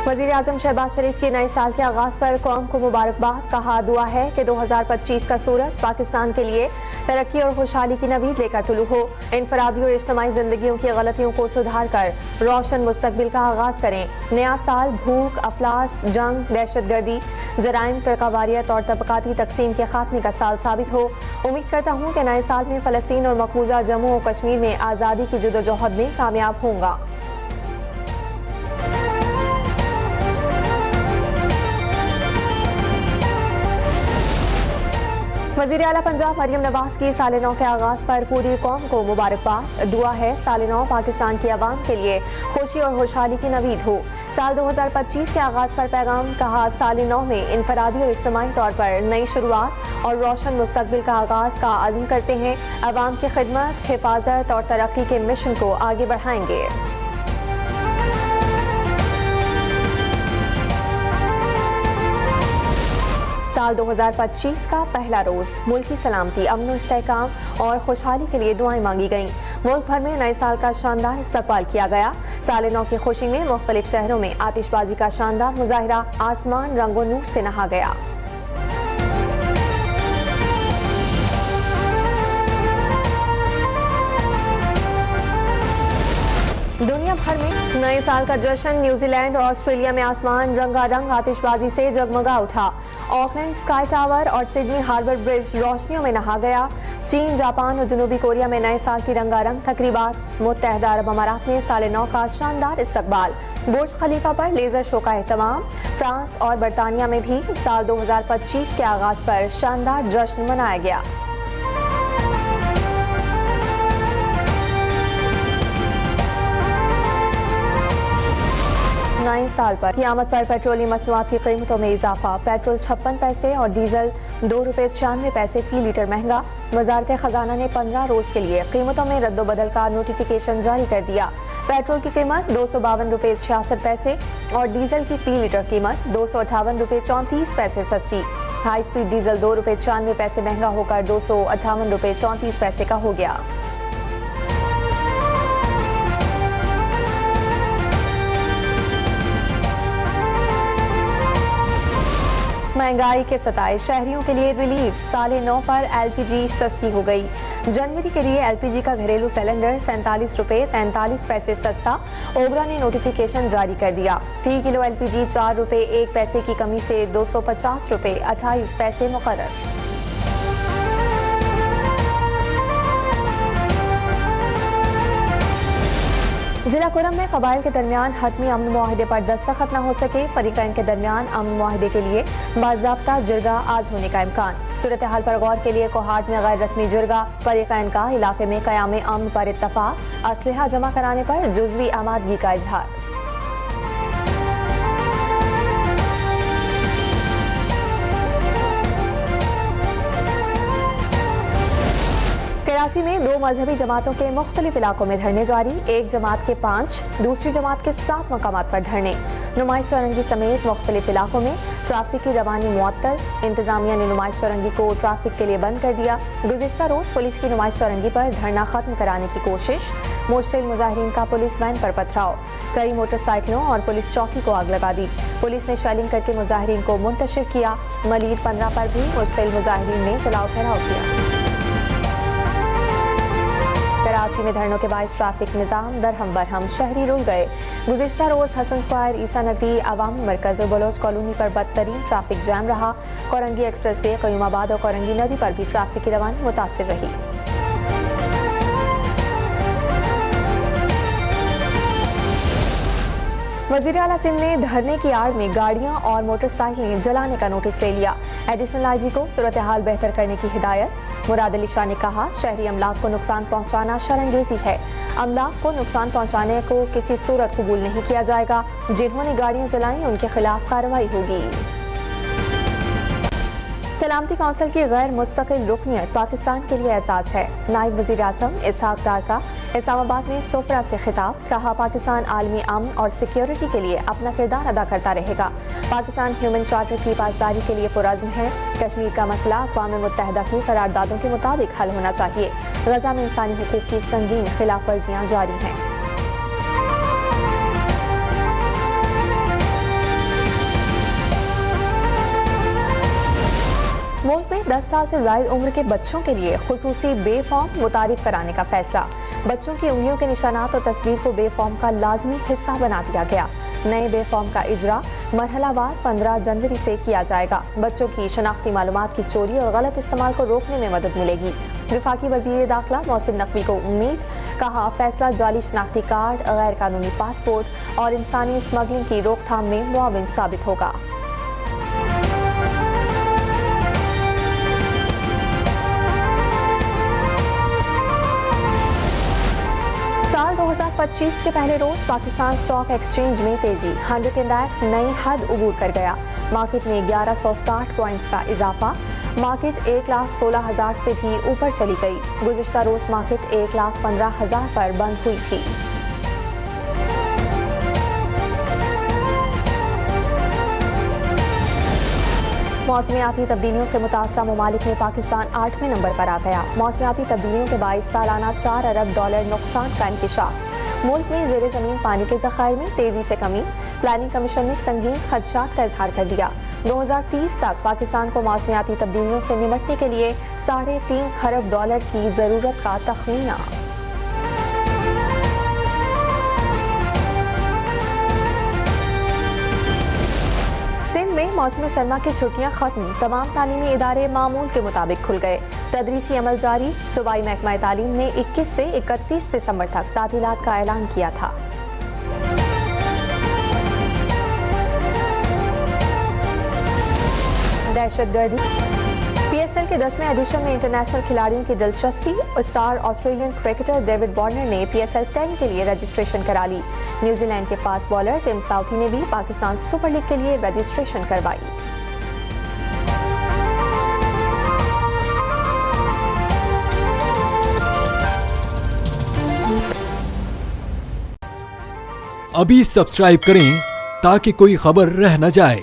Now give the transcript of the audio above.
वज़ीर आज़म शहबाज शरीफ की नए साल के आगाज पर कौम को मुबारकबाद। कहा दुआ है कि 2025 का सूरज पाकिस्तान के लिए तरक्की और खुशहाली की नवीद लेकर तुलू हो। इनफरादी और इज्तिमाई जिंदगियों की गलतियों को सुधार कर रोशन मुस्तकबिल का आगाज करें। नया साल भूख, अफलास, जंग, दहशतगर्दी, जराइम, फ़िरकावारियत और तबकाती तकसीम के खात्मे का साल साबित हो। उम्मीद करता हूँ कि नए साल में फ़लस्तीन और मकबूजा जम्मू और कश्मीर में आज़ादी की जदोजहद में कामयाब होंगे। वज़ीर आला पंजाब मरियम नवाज की साल नौ के आगाज पर पूरी कौम को मुबारकबाद। दुआ है साल नौ पाकिस्तान की आवाम के लिए खुशी और खुशहाली की नवीद हो। साल 2025 के आगाज पर पैगाम। कहा साल नौ में इनफरादी और इज्तिमाई तौर पर नई शुरुआत और रोशन मुस्तकबिल का आगाज का अज़्म करते हैं। आवाम की खिदमत, हिफाजत और तरक्की के मिशन को आगे बढ़ाएंगे। साल 2025 का पहला रोज मुल्की सलामती, अमन और इस्तेहकाम और खुशहाली के लिए दुआएं मांगी गईं। मुल्क भर में नए साल का शानदार इस्तकबाल किया गया। साल नौ की खुशी में मुख्तलिफ शहरों में आतिशबाजी का शानदार मुजाहिरा। आसमान रंगो नूर से नहा गया। दुनिया भर में नए साल का जश्न। न्यूजीलैंड और ऑस्ट्रेलिया में आसमान रंगारंग आतिशबाजी से जगमगा उठा। ऑकलैंड स्काई टावर और सिडनी हार्बर ब्रिज रोशनियों में नहा गया। चीन, जापान और जनूबी कोरिया में नए साल की रंगारंग तकरीबात। मुत्तहदा अरब अमारात में साल नौ का शानदार इस्तकबाल। बुर्ज खलीफा पर लेजर शो का एहतमाम। फ्रांस और बरतानिया में भी साल 2025 के आगाज पर शानदार जश्न मनाया गया। नए साल पर क़यामत पर पेट्रोलियम मसनूआत की कीमतों में इजाफा। पेट्रोल 56 पैसे और डीजल ₹2.96 फी लीटर महंगा। वजारत खजाना ने 15 रोज के लिए कीमतों में रद्दोबदल का नोटिफिकेशन जारी कर दिया। पेट्रोल की कीमत ₹252.66 और डीजल की फी लीटर कीमत ₹258.34 सस्ती। हाई स्पीड डीजल ₹2.96 महंगा होकर ₹258.34 का हो गया। महंगाई के सताए शहरियों के लिए रिलीफ। साल नौ पर एलपीजी सस्ती हो गई। जनवरी के लिए एलपीजी का घरेलू सिलेंडर ₹47.43 सस्ता। ओबरा ने नोटिफिकेशन जारी कर दिया। फी किलो एलपीजी ₹4.01 की कमी से ₹250.28 मुकर्रर। जिला कुरम में कबाइल के दरमियान हतमी अमन मुआहिदे पर दस्तखत न हो सके। फरीकैन के दरमियान अमन मुआहिदे के लिए बाज़ाब्ता जिरगा आज होने का इम्कान। सूरत हाल पर गौर के लिए कोहाट में गैर रस्मी जिरगा। फरीकैन का इलाके में क़याम अमन पर इत्तफाक। असलहा जमा कराने पर जुज़वी आमादगी का इजहार। कराची में 2 मजहबी जमातों के मुख्तलिफ इलाकों में धरने जारी। एक जमात के 5, दूसरी जमात के 7 मकामात पर धरने। नुमाइश चौरंगी समेत मुख्तलिफ इलाकों में ट्रैफिक की रवानी मुअत्तल। इंतजामिया ने नुमाइश चौरंगी को ट्रैफिक के लिए बंद कर दिया। गुज़िश्ता रोज पुलिस की नुमाइश चौरंगी पर धरना खत्म कराने की कोशिश। मुश्तिल मुजाहिरीन का पुलिस वैन पर पथराव। कई मोटरसाइकिलों और पुलिस चौकी को आग लगा दी। पुलिस ने शेलिंग करके मुजाहिरीन को मुंतशिर किया। मलीर 15 पर भी मुश्तिल मुजाहिरीन ने जलाओ फहराव किया। कराची में धरनों के बायस ट्रैफिक निजाम दरहम बरहम। शहरी रुल गए। गुज़िश्ता रोज हसन स्क्वायर, ईसा नगरी, अवामी मरकज और बलोच कॉलोनी पर बदतरीन ट्रैफिक जैम रहा। कोरंगी एक्सप्रेस वे, क़यूमाबाद और कोरंगी नदी पर भी ट्रैफिक की रवानी मुतासिर रही। वज़ीर आला सिंध ने धरने की आड़ में गाड़ियां और मोटरसाइकिलें जलाने का नोटिस ले लिया। एडिशनल आईजी को सूरत हाल बेहतर करने की हिदायत। मुराद अली शाह ने कहा शहरी अमलाक को नुकसान पहुंचाना शर्मंगेज़ी है। अमलाक को नुकसान पहुंचाने को किसी सूरत कबूल नहीं किया जाएगा। जिन्होंने गाड़ियां जलाई उनके खिलाफ कार्रवाई होगी। सलामती कौंसिल की गैर मुस्तकिल रुकनियत पाकिस्तान के लिए एजाज है। नायब वज़ीर आज़म इसहाक डार का इस्लामाबाद में सोफरा से खिताब। कहा पाकिस्तान आलमी अमन और सिक्योरिटी के लिए अपना किरदार अदा करता रहेगा। पाकिस्तान ह्यूमन चार्टर की पासदारी के लिए पुरअज़्म है। कश्मीर का मसला अक़वाम मुत्तहिदा की करारदादों के मुताबिक हल होना चाहिए। गज़ा में इंसानी हुकूक की संगीन खिलाफ वर्जियाँ जारी हैं। 10 साल से ज़ायद उम्र के बच्चों के लिए खुसूसी बे फॉर्म मुतारिफ कराने का फैसला। बच्चों की उंगलियों के निशानात और तस्वीर को बे फॉर्म का लाजमी हिस्सा बना दिया गया। नए बे फॉर्म का इजरा मरहलावार 15 जनवरी से किया जाएगा। बच्चों की शनाख्ती मालूमात की चोरी और गलत इस्तेमाल को रोकने में मदद मिलेगी। वफाकी वज़ीर दाखिला मोहसिन नकवी को उम्मीद, कहा फैसला जाली शनाख्ती कार्ड, गैर कानूनी पासपोर्ट और इंसानी स्मगलिंग की रोकथाम में मुआविन साबित होगा। साल 2025 के पहले रोज पाकिस्तान स्टॉक एक्सचेंज में तेजी। 100 इंडेक्स नई हद उबूर कर गया। मार्केट में 1160 पॉइंट्स का इजाफा। मार्केट 1,16,000 से भी ऊपर चली गई। गुज़िश्ता रोज मार्केट 1,15,000 पर बंद हुई थी। मौसमियाती तब्दीलियों से मुतासरा ममालिक में पाकिस्तान 8वें नंबर पर आ गया। मौसमियाती तब्दीलियों के बाइस सालाना $4 अरब नुकसान का इंकशाफ। मुल्क में ज़ेरे ज़मीन पानी के ज़खायर में तेजी से कमी। प्लानिंग कमीशन ने संगीन खदशात का इजहार कर दिया। 2030 तक पाकिस्तान को मौसमियाती तब्दीलियों से निपटने के लिए $3.5 खरब की ज़रूरत का तखमीना। सिंध में मौसम सरमा की छुट्टियां खत्म। तमाम तालीमी इदारे मामूल के मुताबिक खुल गए। तदरीसी अमल जारी। सूबाई महकमा तालीम ने 21 से 31 दिसंबर तक तातीलात का ऐलान किया था। दहशतगर्दी। PSL के 10वें एडिशन में इंटरनेशनल खिलाड़ियों की दिलचस्पी। Star Australian cricketer David Warner ने PSL 10 के लिए रजिस्ट्रेशन करा ली। न्यूजीलैंड के फास्ट बॉलर टिम साउथी ने भी पाकिस्तान सुपर लीग के लिए रजिस्ट्रेशन करवाई। अभी सब्सक्राइब करें ताकि कोई खबर रह न जाए।